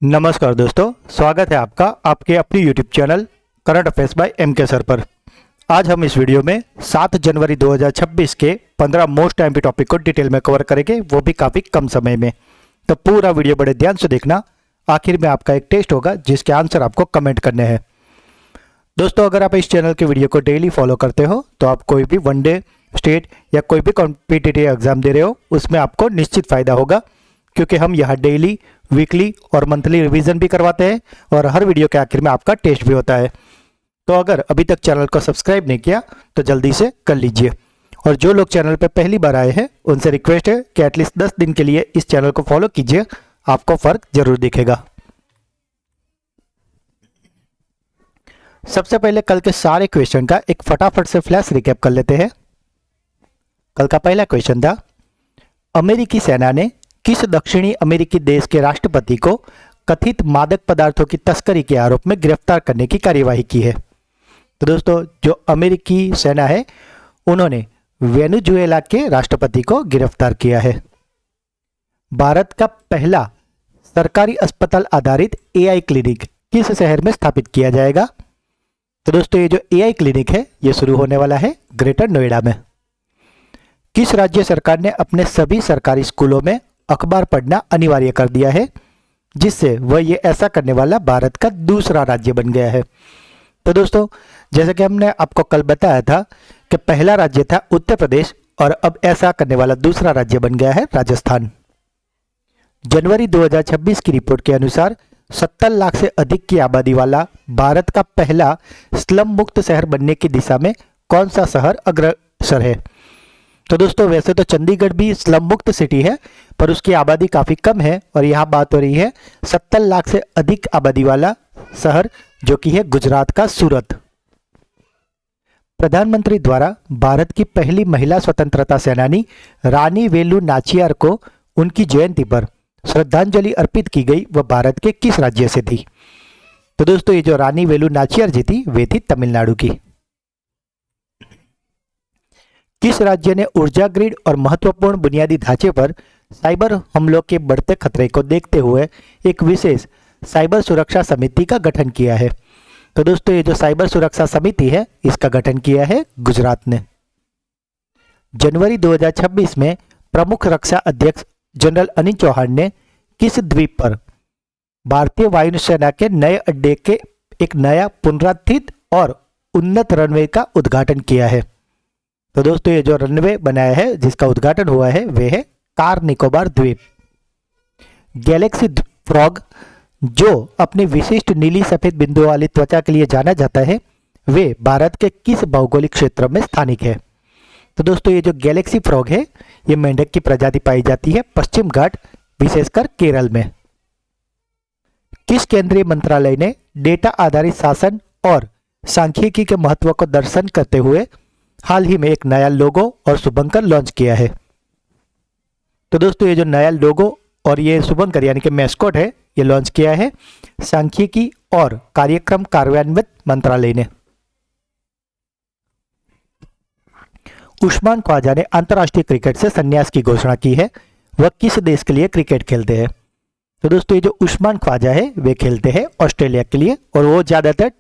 नमस्कार दोस्तों, स्वागत है आपका आपके अपनी YouTube channel current affairs by MK sir पर। आज हम इस वीडियो में 7 जनवरी 2026 के 15 मोस्ट टाइम टॉपिक को डिटेल में कवर करेंगे, वो भी काफ़ी कम समय में। तो पूरा वीडियो बड़े ध्यान से देखना। आखिर में आपका एक टेस्ट होगा जिसके आंसर आपको कमेंट करने हैं। दोस्तों, अगर आप इस चैनल के वीडियो को डेली फॉलो करते हो तो आप कोई भी वनडे, स्टेट या कोई भी कॉम्पिटिटिव एग्जाम दे रहे हो उसमें आपको निश्चित फायदा होगा, क्योंकि हम यहाँ डेली, वीकली और मंथली रिवीजन भी करवाते हैं और हर वीडियो के आखिर में आपका टेस्ट भी होता है। तो अगर अभी तक चैनल को सब्सक्राइब नहीं किया तो जल्दी से कर लीजिए, और जो लोग चैनल पर पहली बार आए हैं उनसे रिक्वेस्ट है कि एटलीस्ट 10 दिन के लिए इस चैनल को फॉलो कीजिए, आपको फर्क जरूर दिखेगा। सबसे पहले कल के सारे क्वेश्चन का एक फटाफट से फ्लैश रिकैप कर लेते हैं। कल का पहला क्वेश्चन था, अमेरिकी सेना ने किस दक्षिणी अमेरिकी देश के राष्ट्रपति को कथित मादक पदार्थों की तस्करी के आरोप में गिरफ्तार करने की कार्यवाही की है? तो दोस्तों, जो अमेरिकी सेना है उन्होंने वेनेजुएला के राष्ट्रपति को गिरफ्तार किया है। भारत का पहला सरकारी अस्पताल आधारित एआई क्लिनिक किस शहर में स्थापित किया जाएगा? तो दोस्तों, ये जो एआई क्लिनिक है ये शुरू होने वाला है ग्रेटर नोएडा में। किस राज्य सरकार ने अपने सभी सरकारी स्कूलों में अखबार पढ़ना अनिवार्य कर दिया है, जिससे वह ये ऐसा करने वाला भारत का दूसरा राज्य बन गया है? तो दोस्तों, जैसे कि हमने आपको कल बताया था कि पहला राज्य था उत्तर प्रदेश और अब ऐसा करने वाला दूसरा राज्य बन गया है राजस्थान। जनवरी 2026 की रिपोर्ट के अनुसार 70 लाख से अधिक की आबादी वाला भारत का पहला स्लम मुक्त शहर बनने की दिशा में कौन सा शहर अग्रसर है? तो दोस्तों, वैसे तो चंडीगढ़ भी स्लम मुक्त सिटी है, पर उसकी आबादी काफ़ी कम है और यहाँ बात हो रही है 70 लाख से अधिक आबादी वाला शहर, जो कि है गुजरात का सूरत। प्रधानमंत्री द्वारा भारत की पहली महिला स्वतंत्रता सेनानी रानी वेलु नाचियार को उनकी जयंती पर श्रद्धांजलि अर्पित की गई, वह भारत के किस राज्य से थी? तो दोस्तों, ये जो रानी वेलु नाचियार जी थी वे थी तमिलनाडु की। किस राज्य ने ऊर्जा ग्रिड और महत्वपूर्ण बुनियादी ढांचे पर साइबर हमलों के बढ़ते खतरे को देखते हुए एक विशेष साइबर सुरक्षा समिति का गठन किया है? तो दोस्तों, ये जो साइबर सुरक्षा समिति है इसका गठन किया है गुजरात ने। जनवरी 2026 में प्रमुख रक्षा अध्यक्ष जनरल अनिल चौहान ने किस द्वीप पर भारतीय वायुसेना के नए अड्डे के एक नया पुनरुत्थित और उन्नत रनवे का उद्घाटन किया है? तो दोस्तों, ये जो रनवे बनाया है जिसका उद्घाटन हुआ है वे है कार निकोबार द्वीप। गैलेक्सी फ्रॉग, जो अपनी विशिष्ट नीली सफेद बिंदुओं वाली त्वचा के लिए जाना जाता है, वे भारत के किस भौगोलिक क्षेत्र में स्थानिक है? तो दोस्तों, ये जो गैलेक्सी फ्रॉग है ये मेंढक की प्रजाति पाई जाती है पश्चिम घाट, विशेषकर केरल में। किस केंद्रीय मंत्रालय ने डेटा आधारित शासन और सांख्यिकी के महत्व को दर्शन करते हुए हाल ही में एक नया लोगो और शुभंकर लॉन्च किया है? तो दोस्तों, ये जो नया लोगो और ये शुभंकर यानी कि मैस्कॉट है ये लॉन्च किया है सांख्यिकी और कार्यक्रम कार्यान्वित मंत्रालय ने। उस्मान ख्वाजा ने अंतर्राष्ट्रीय क्रिकेट से संन्यास की घोषणा की है, वह किस देश के लिए क्रिकेट खेलते हैं? तो दोस्तों, ये जो उस्मान ख्वाजा है वे खेलते हैं ऑस्ट्रेलिया के लिए और वो ज्यादातर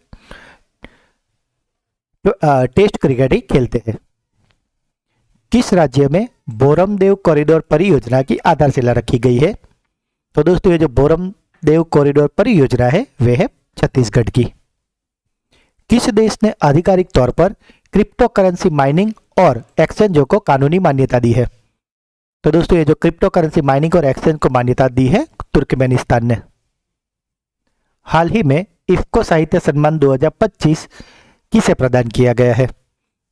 टेस्ट क्रिकेट ही खेलते हैं। किस राज्य में बोरमदेव कॉरिडोर परियोजना की आधारशिला रखी गई है? तो दोस्तों, ये जो बोरमदेव कॉरिडोर परियोजना है वे है छत्तीसगढ़ की। किस देश ने आधिकारिक तौर पर क्रिप्टो करेंसी माइनिंग और एक्सचेंजों को कानूनी मान्यता दी है? तो दोस्तों, ये जो क्रिप्टो करेंसी माइनिंग और एक्सचेंज को मान्यता दी है तुर्कमेनिस्तान ने। हाल ही में इफ्को साहित्य सम्मान 2025 किसे प्रदान किया गया है?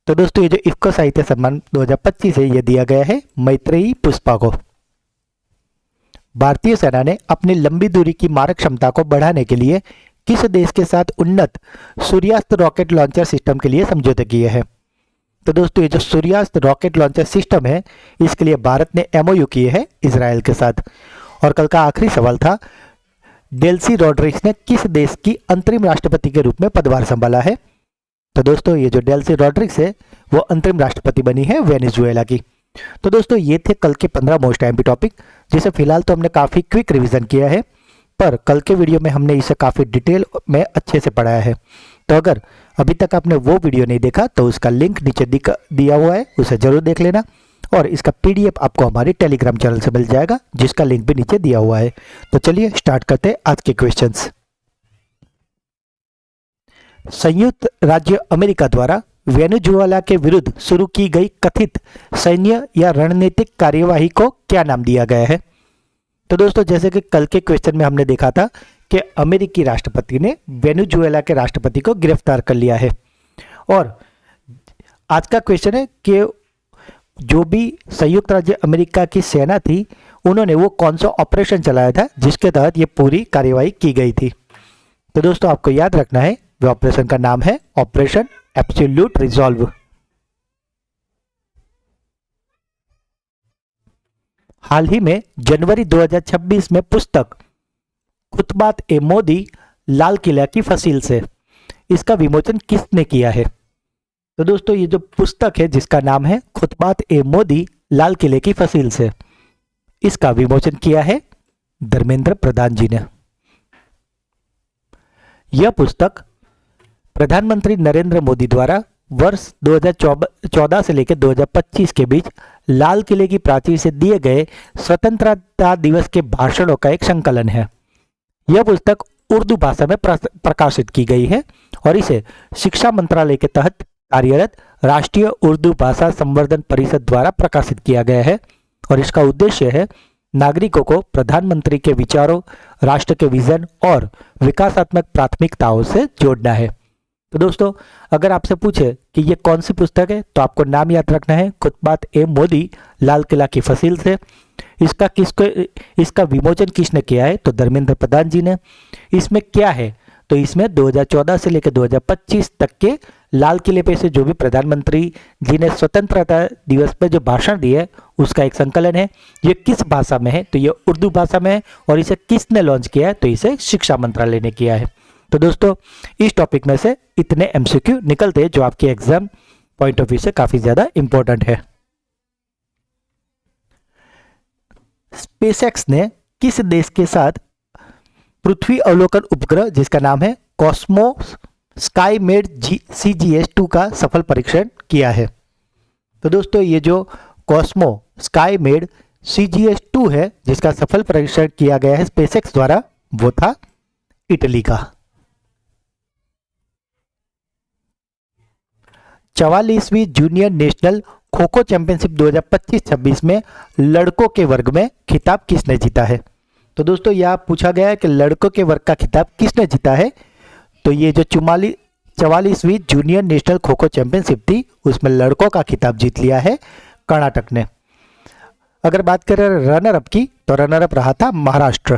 तो दोस्तों, ये जो इफ्को साहित्य सम्मान 2025 है ये दिया गया है मैत्रेयी पुष्पा को। भारतीय सेना ने अपनी लंबी दूरी की मारक क्षमता को बढ़ाने के लिए किस देश के साथ उन्नत सूर्यास्त रॉकेट लॉन्चर सिस्टम के लिए समझौते किए हैं? तो दोस्तों, ये जो सूर्यास्त रॉकेट लॉन्चर सिस्टम है इसके लिए भारत ने एमओयू किए हैं इजराइल के साथ। और कल का आखिरी सवाल था, डेल्सी रॉड्रिग्स ने किस देश की अंतरिम राष्ट्रपति के रूप में पदभार संभाला है? तो दोस्तों, ये जो डेल्सी रॉड्रिग्स है वो अंतरिम राष्ट्रपति बनी है वेनेजुएला की। तो दोस्तों, ये थे कल के 15 मोस्ट एमपी टॉपिक, जिसे फिलहाल तो हमने काफ़ी क्विक रिवीजन किया है। पर कल के वीडियो में हमने इसे काफ़ी डिटेल में अच्छे से पढ़ाया है। तो अगर अभी तक आपने वो वीडियो नहीं देखा तो उसका लिंक नीचे दिया हुआ है, उसे जरूर देख लेना। और इसका पीडीएफ आपको हमारे टेलीग्राम चैनल से मिल जाएगा, जिसका लिंक भी नीचे दिया हुआ है। तो चलिए स्टार्ट करते हैं आज के क्वेश्चंस। संयुक्त राज्य अमेरिका द्वारा वेनेजुएला के विरुद्ध शुरू की गई कथित सैन्य या रणनीतिक कार्यवाही को क्या नाम दिया गया है? तो दोस्तों, जैसे कि कल के क्वेश्चन में हमने देखा था कि अमेरिकी राष्ट्रपति ने वेनेजुएला के राष्ट्रपति को गिरफ्तार कर लिया है। और आज का क्वेश्चन है कि जो भी संयुक्त राज्य अमेरिका की सेना थी, उन्होंने वो कौन सा ऑपरेशन चलाया था जिसके तहत ये पूरी कार्यवाही की गई थी। तो दोस्तों, आपको याद रखना है वो ऑपरेशन का नाम है ऑपरेशन एब्सोल्यूट रिजॉल्व। हाल ही में जनवरी 2026 में पुस्तक खुतबात ए मोदी लाल किला की फसील से, इसका विमोचन किसने किया है? तो दोस्तों, ये जो पुस्तक है जिसका नाम है खुतबात ए मोदी लाल किले की फसील से, इसका विमोचन किया है धर्मेंद्र प्रधान जी ने। यह पुस्तक प्रधानमंत्री नरेंद्र मोदी द्वारा वर्ष 2014 से लेकर 2025 के बीच लाल किले की प्राचीर से दिए गए स्वतंत्रता दिवस के भाषणों का एक संकलन है। यह पुस्तक उर्दू भाषा में प्रकाशित की गई है और इसे शिक्षा मंत्रालय के तहत कार्यरत राष्ट्रीय उर्दू भाषा संवर्धन परिषद द्वारा प्रकाशित किया गया है। और इसका उद्देश्य है नागरिकों को प्रधानमंत्री के विचारों, राष्ट्र के विजन और विकासात्मक प्राथमिकताओं से जोड़ना है। तो दोस्तों, अगर आपसे पूछे कि ये कौन सी पुस्तक है तो आपको नाम याद रखना है खुतबात ए मोदी लाल किला की फसील से। इसका विमोचन किसने किया है? तो धर्मेंद्र प्रधान जी ने। इसमें क्या है? तो इसमें 2014 से लेकर 2025 तक के लाल किले पे से जो भी प्रधानमंत्री जी ने स्वतंत्रता दिवस पर जो भाषण दिए उसका एक संकलन है। ये किस भाषा में है? तो ये उर्दू भाषा में है। और इसे किसने लॉन्च किया है? तो इसे शिक्षा मंत्रालय ने किया है। तो दोस्तों, इस टॉपिक में से इतने एमसीक्यू निकलते हैं जो आपके एग्जाम पॉइंट ऑफ व्यू से काफी ज्यादा इंपॉर्टेंट है। स्पेसएक्स ने किस देश के साथ पृथ्वी अवलोकन उपग्रह जिसका नाम है कॉस्मोस स्काईमेड CGS-2 का सफल परीक्षण किया है? तो दोस्तों, ये जो कॉस्मो स्काईमेड CGS-2 है जिसका सफल परीक्षण किया गया है स्पेसएक्स द्वारा, वो था इटली का। 44वीं junior national kho kho championship 2025-26 में लड़कों के वर्ग में खिताब किसने जीता है? तो दोस्तों, यह पूछा गया है कि लड़कों के वर्ग का खिताब किसने जीता है? तो ये जो 44वीं junior national kho kho championship थी उसमें लड़कों का खिताब जीत लिया है कर्नाटक ने। अगर बात करें रनर अप की तो रनर अप रहा था महाराष्ट्र।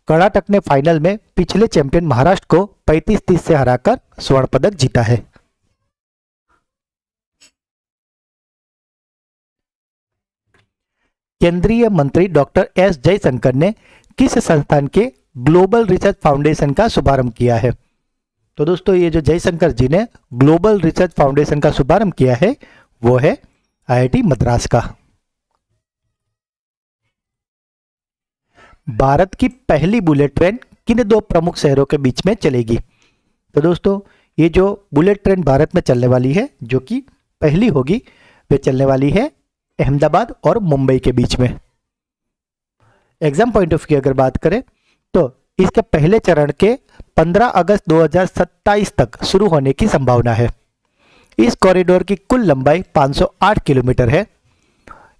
कर्नाटक ने फाइनल में पिछले चैंपियन महाराष्ट्र को 35-30 से हराकर स्वर्ण पदक जीता है। केंद्रीय मंत्री डॉक्टर एस जयशंकर ने किस संस्थान के ग्लोबल रिसर्च फाउंडेशन का शुभारंभ किया है? तो दोस्तों, ये जो जयशंकर जी ने ग्लोबल रिसर्च फाउंडेशन का शुभारंभ किया है वो है IIT मद्रास का। भारत की पहली बुलेट ट्रेन किन दो प्रमुख शहरों के बीच में चलेगी? तो दोस्तों, ये जो बुलेट ट्रेन भारत में चलने वाली है जो कि पहली होगी, वे चलने वाली है अहमदाबाद और मुंबई के बीच में। एग्जाम पॉइंट ऑफ व्यू अगर बात करें तो इसके पहले चरण के 15 अगस्त 2027 तक शुरू होने की संभावना है। इस कॉरिडोर की कुल लंबाई 508 किलोमीटर है।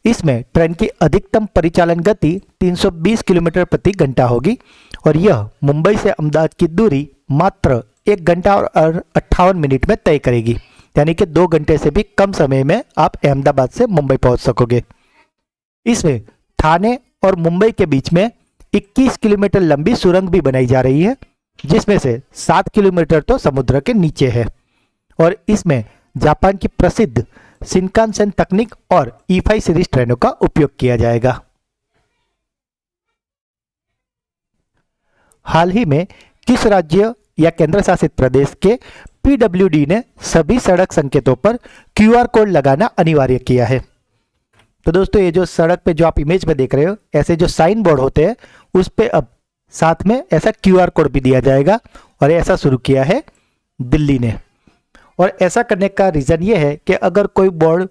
इसमें ट्रेन की अधिकतम परिचालन गति 320 किलोमीटर प्रति घंटा होगी और यह मुंबई से अहमदाबाद की दूरी मात्र 1 घंटा और 58 मिनट में तय करेगी, यानी कि 2 घंटे से भी कम समय में आप अहमदाबाद से मुंबई पहुंच सकोगे। इसमें ठाणे और मुंबई के बीच में 21 किलोमीटर लंबी सुरंग भी बनाई जा रही है, जिसमें से 7 किलोमीटर तो समुद्र के नीचे है और इसमें जापान की प्रसिद्ध शिनकानसेन तकनीक और E5 सीरीज ट्रेनों का उपयोग किया जाएगा। हाल ही में किस राज्य या केंद्र शासित प्रदेश के PWD ने सभी सड़क संकेतों पर QR कोड लगाना अनिवार्य किया है? तो दोस्तों, ये जो सड़क पे जो आप इमेज में देख रहे हो, ऐसे जो साइन बोर्ड होते हैं उस पे अब साथ में ऐसा QR कोड भी दिया जाएगा और ऐसा शुरू किया है दिल्ली ने। और ऐसा करने का रीज़न ये है कि अगर कोई बोर्ड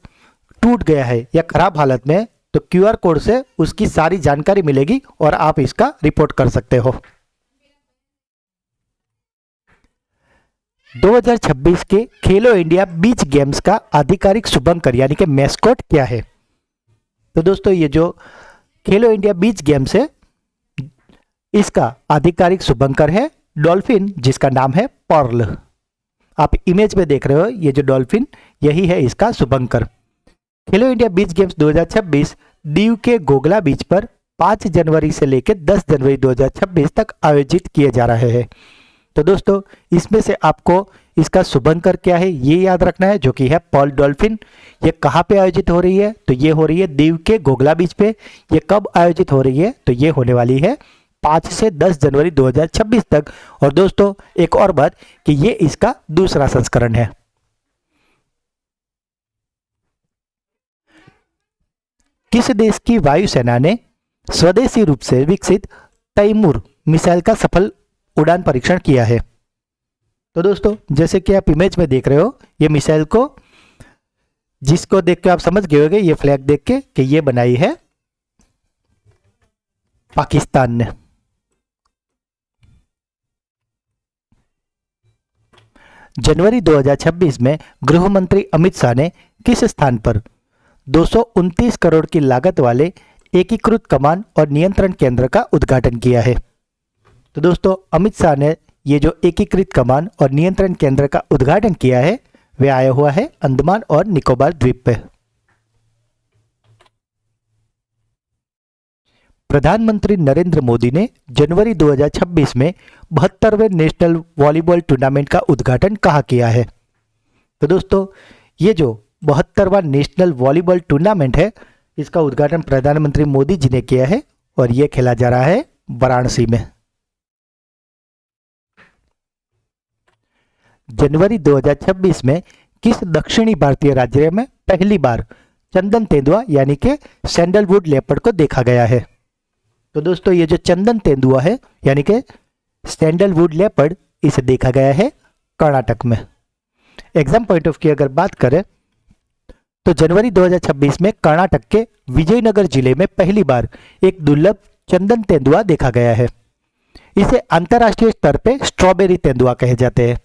टूट गया है या खराब हालत में है तो QR कोड से उसकी सारी जानकारी मिलेगी और आप इसका रिपोर्ट कर सकते हो। 2026 के खेलो इंडिया बीच गेम्स का आधिकारिक शुभंकर यानी कि मैस्कॉट क्या है? तो दोस्तों ये जो खेलो इंडिया बीच गेम्स है इसका आधिकारिक शुभंकर है डॉल्फिन, जिसका नाम है पर्ल। आप इमेज में देख रहे हो ये जो डॉल्फिन, यही है इसका शुभंकर। खेलो इंडिया बीच गेम्स 2026 दीव के गोगला बीच पर 5 जनवरी से लेकर 10 जनवरी 2026 तक आयोजित किए जा रहे हैं। तो दोस्तों इसमें से आपको इसका शुभंकर क्या है ये याद रखना है, जो कि है पर्ल डॉल्फिन। ये कहाँ पे आयोजित हो रही है? तो ये हो रही है दीव के गोगला बीच पे। ये कब आयोजित हो रही है? तो ये होने वाली है 5 से 10 जनवरी 2026 तक। और दोस्तों एक और बात कि ये इसका दूसरा संस्करण है। किस देश की वायुसेना ने स्वदेशी रूप से विकसित तैमूर मिसाइल का सफल उड़ान परीक्षण किया है? तो दोस्तों जैसे कि आप इमेज में देख रहे हो ये मिसाइल को, जिसको देख के आप समझ गए होंगे ये फ्लैग देख के कि ये बनाई है पाकिस्तान ने। जनवरी 2026 में गृह मंत्री अमित शाह ने किस स्थान पर 229 करोड़ की लागत वाले एकीकृत कमान और नियंत्रण केंद्र का उद्घाटन किया है? तो दोस्तों अमित शाह ने ये जो एकीकृत कमान और नियंत्रण केंद्र का उद्घाटन किया है वे आया हुआ है अंडमान और निकोबार द्वीप पे। प्रधानमंत्री नरेंद्र मोदी ने जनवरी 2026 में 72वें नेशनल वॉलीबॉल टूर्नामेंट का उद्घाटन कहाँ किया है? तो दोस्तों ये जो 72वां नेशनल वॉलीबॉल टूर्नामेंट है इसका उद्घाटन प्रधानमंत्री मोदी जी ने किया है और ये खेला जा रहा है वाराणसी में। जनवरी 2026 में किस दक्षिणी भारतीय राज्य में पहली बार चंदन तेंदुआ यानी कि सैंडलवुड लेपर्ड को देखा गया है? तो दोस्तों ये जो चंदन तेंदुआ है यानी कि सैंडलवुड लेपर्ड इसे देखा गया है कर्नाटक में। एग्जाम पॉइंट ऑफ व्यू अगर बात करें तो जनवरी 2026 में कर्नाटक के विजयनगर जिले में पहली बार एक दुर्लभ चंदन तेंदुआ देखा गया है। इसे अंतर्राष्ट्रीय स्तर पे स्ट्रॉबेरी तेंदुआ कहे जाते हैं।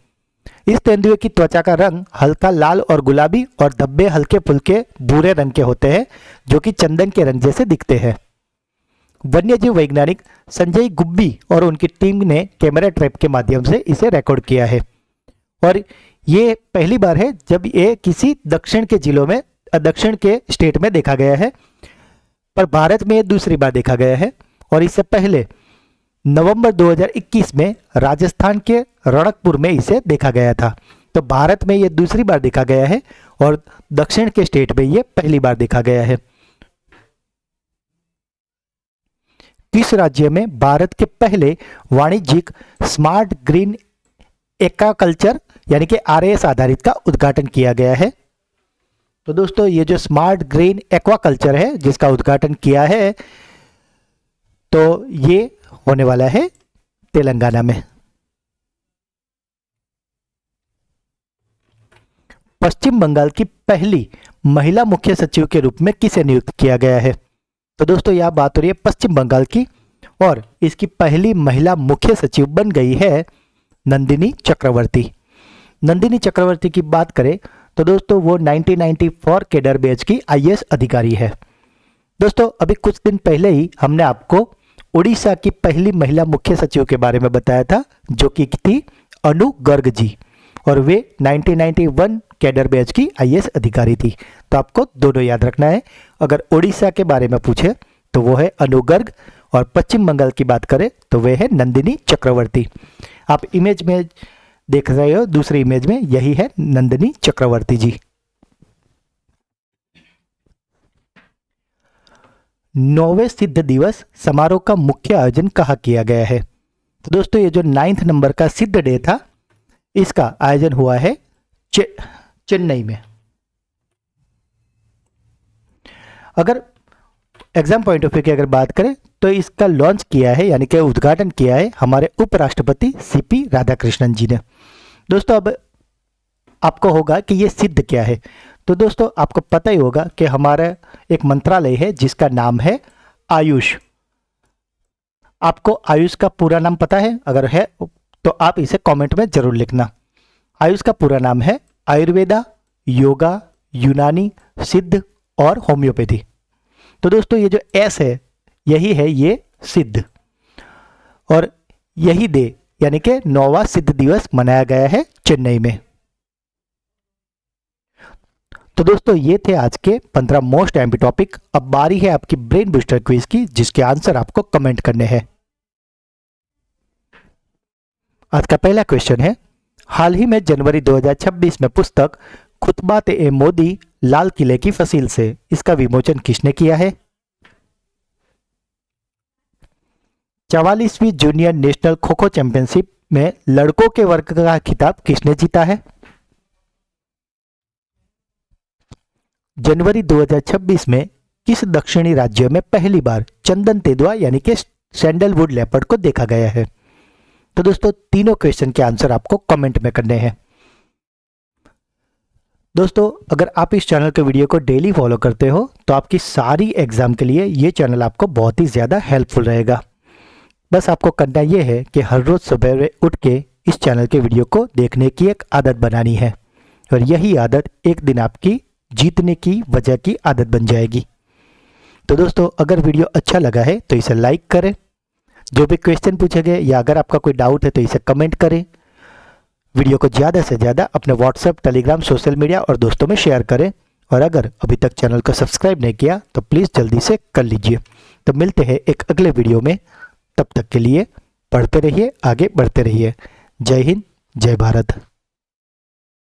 इस तेंदुए की त्वचा का रंग हल्का लाल और गुलाबी और धब्बे हल्के फुल्के भूरे रंग के होते हैं जो कि चंदन के रंग जैसे दिखते हैं। वन्यजीव वैज्ञानिक संजय गुब्बी और उनकी टीम ने कैमरा ट्रैप के माध्यम से इसे रिकॉर्ड किया है और ये पहली बार है जब ये किसी दक्षिण के जिलों में, दक्षिण के स्टेट में देखा गया है, पर भारत में दूसरी बार देखा गया है। और इससे पहले नवंबर 2021 में राजस्थान के रणकपुर में इसे देखा गया था। तो भारत में ये दूसरी बार देखा गया है और दक्षिण के स्टेट में ये पहली बार देखा गया है। किस राज्य में भारत के पहले वाणिज्यिक स्मार्ट ग्रीन एक्वाकल्चर यानी कि RAS आधारित का उद्घाटन किया गया है? तो दोस्तों ये जो स्मार्ट ग्रीन एक्वाकल्चर है जिसका उद्घाटन किया है तो ये होने वाला है तेलंगाना में। पश्चिम बंगाल की पहली महिला मुख्य सचिव के रूप में किसे नियुक्त किया गया है? तो दोस्तों यह बात हो रही है पश्चिम बंगाल की और इसकी पहली महिला मुख्य सचिव बन गई है नंदिनी चक्रवर्ती। नंदिनी चक्रवर्ती की बात करें तो दोस्तों वो 1994 कैडर बैच की IAS अधिकारी है। दोस्तों अभी कुछ दिन पहले ही हमने आपको उड़ीसा की पहली महिला मुख्य सचिव के बारे में बताया था जो कि थी अनु गर्ग जी और वे 1991 कैडर बैच की IAS अधिकारी थी। तो आपको दोनों याद रखना है। अगर उड़ीसा के बारे में पूछे तो वो है अनु गर्ग और पश्चिम बंगाल की बात करें तो वे है नंदिनी चक्रवर्ती। आप इमेज में देख रहे हो, दूसरी इमेज में यही है नंदिनी चक्रवर्ती जी। 9वें सिद्ध दिवस समारोह का मुख्य आयोजन कहाँ किया गया है? तो दोस्तों ये जो 9th नंबर का सिद्ध डे था इसका आयोजन हुआ है चेन्नई में। अगर एग्जाम पॉइंट ऑफ व्यू की अगर बात करें तो इसका लॉन्च किया है यानी कि उद्घाटन किया है हमारे उपराष्ट्रपति सीपी राधाकृष्णन जी ने। दोस्तों अब आपको होगा कि ये सिद्ध क्या है। तो दोस्तों आपको पता ही होगा कि हमारा एक मंत्रालय है जिसका नाम है आयुष। आपको आयुष का पूरा नाम पता है? अगर है तो आप इसे कमेंट में जरूर लिखना। आयुष का पूरा नाम है आयुर्वेदा, योगा, यूनानी, सिद्ध और होम्योपैथी। तो दोस्तों ये जो एस है यही है ये सिद्ध, और यही डे यानी कि 9वां सिद्ध दिवस मनाया गया है चेन्नई में। तो दोस्तों ये थे आज के 15 मोस्ट एमपी टॉपिक। अब बारी है आपकी ब्रेन बूस्टर क्विज की, जिसके आंसर आपको कमेंट करने हैं। आज का पहला क्वेश्चन है, हाल ही में जनवरी 2026 में पुस्तक खुतबात ए मोदी लाल किले की फसील से, इसका विमोचन किसने किया है? 44वीं junior national kho kho championship में लड़कों के वर्ग का खिताब किसने जीता है? जनवरी 2026 में किस दक्षिणी राज्य में पहली बार चंदन तेंदुआ यानी कि सैंडलवुड लेपर्ड को देखा गया है? तो दोस्तों तीनों क्वेश्चन के आंसर आपको कमेंट में करने हैं। दोस्तों अगर आप इस चैनल के वीडियो को डेली फॉलो करते हो तो आपकी सारी एग्जाम के लिए ये चैनल आपको बहुत ही ज़्यादा हेल्पफुल रहेगा। बस आपको करना ये है कि हर रोज़ सवेरे उठ के इस चैनल के वीडियो को देखने की एक आदत बनानी है, और यही आदत एक दिन आपकी जीतने की वजह की आदत बन जाएगी। तो दोस्तों अगर वीडियो अच्छा लगा है तो इसे लाइक करें, जो भी क्वेश्चन पूछे गए या अगर आपका कोई डाउट है तो इसे कमेंट करें, वीडियो को ज़्यादा से ज़्यादा अपने व्हाट्सएप, टेलीग्राम, सोशल मीडिया और दोस्तों में शेयर करें, और अगर अभी तक चैनल को सब्सक्राइब नहीं किया तो प्लीज़ जल्दी से कर लीजिए। तो मिलते हैं एक अगले वीडियो में, तब तक के लिए पढ़ते रहिए, आगे बढ़ते रहिए। जय हिंद, जय भारत।